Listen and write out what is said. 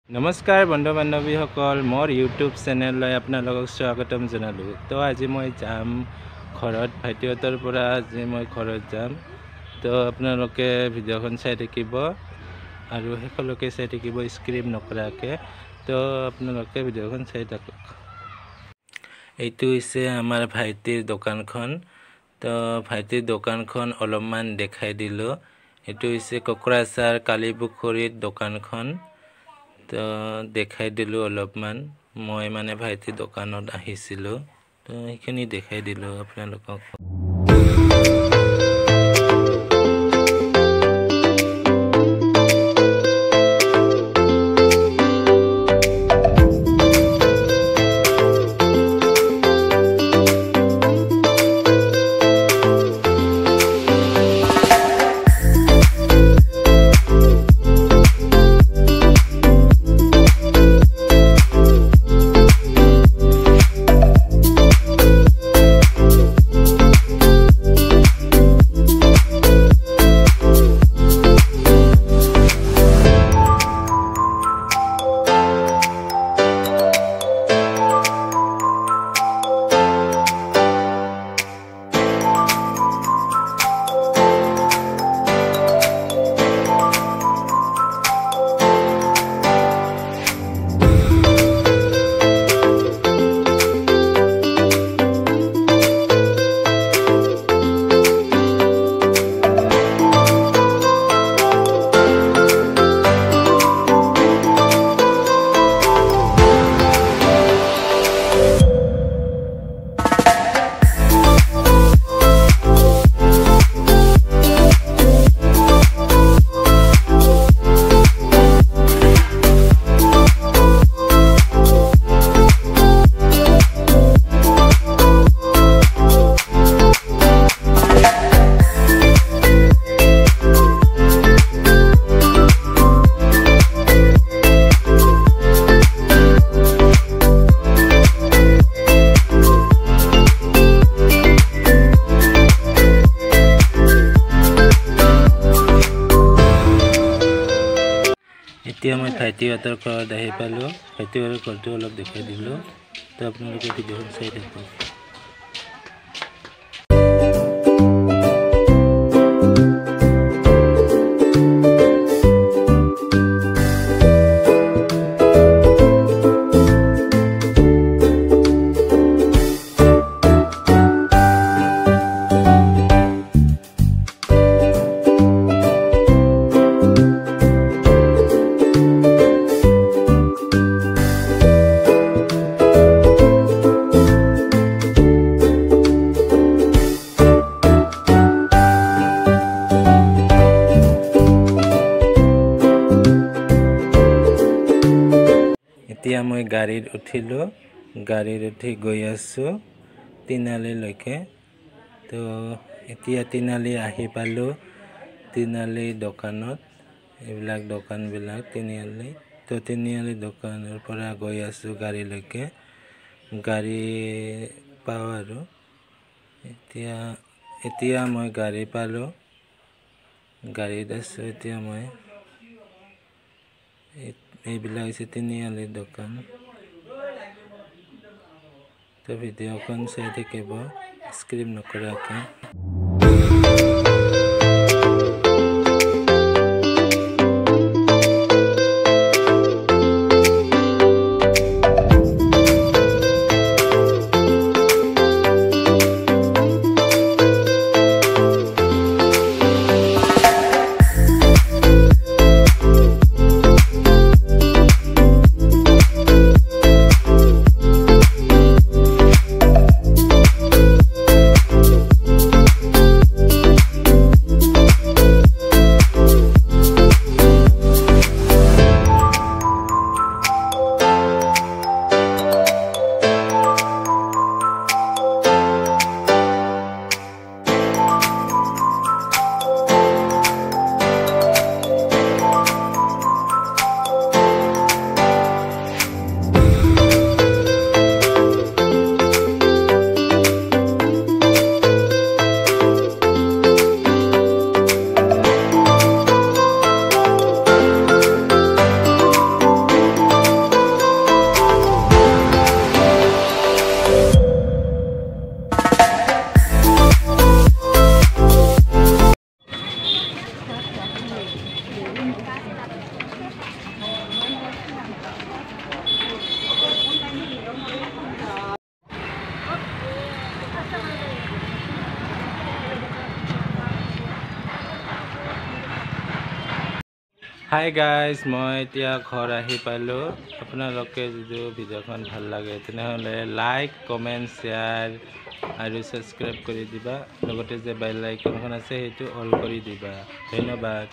নমস্কাৰ বন্ধু বান্ধৱীসকল, মোৰ ইউটিউব চেনেললৈ আপোনালোকক স্বাগতম জনালোঁ। তো আজি মই যাম ঘৰত, ভাইটিহঁতৰ পৰা আজি মই ঘৰত যাম। তো আপোনালোকে ভিডিঅ'খন চাই থাকিব আৰু শেষলৈকে চাই থাকিব স্ক্ৰিপ নকৰাকৈ। তো আপোনালোকে ভিডিঅ'খন চাই থাকক। এইটো হৈছে আমাৰ ভাইটিৰ দোকানখন। তো ভাইটিৰ দোকানখন অলপমান দেখাই দিলোঁ। এইটো হৈছে কোকৰাঝাৰ কালিপুখুৰীত দোকানখন। তো দেখাই দিলোঁ অলপমান। মই মানে ভাইটিৰ দোকানত আহিছিলোঁ, তো সেইখিনি দেখাই দিলোঁ আপোনালোকক। এতিয়া মই ভাইটিহঁতৰ ঘৰত আহি পালোঁ। ভাইটিহঁতৰ ঘৰটো অলপ দেখাই দিলোঁ, তো আপোনালোকে ভিডিঅ'খন চাই থাকক। এতিয়া মই গাড়ীত উঠিলোঁ, গাড়ীত উঠি গৈ আছোঁ তিনিআলিলৈকে। তো এতিয়া তিনিআলি আহি পালোঁ। তিনিআলি দোকানত, এইবিলাক দোকানবিলাক তিনিআলি। তো তিনিআলি দোকানৰ পৰা গৈ আছোঁ গাড়ীলৈকে। গাড়ী পাওঁ আৰু এতিয়া মই গাড়ী পালোঁ, গাড়ীত আছোঁ এতিয়া মই। এইবিলাক হৈছে তিনিআলিৰ দোকান। তো ভিডিঅ'খন চাই থাকিব স্ক্ৰিপ নকৰাকৈ। হাই গাইজ, মই এতিয়া ঘৰ আহি পালোঁ। আপোনালোকে যদি ভিডিঅ'খন ভাল লাগে তেনেহ'লে লাইক, কমেণ্ট, শ্বেয়াৰ আৰু ছাবস্ক্ৰাইব কৰি দিবা। লগতে যে বেল আইকনখন আছে সেইটো অল কৰি দিবা। ধন্যবাদ।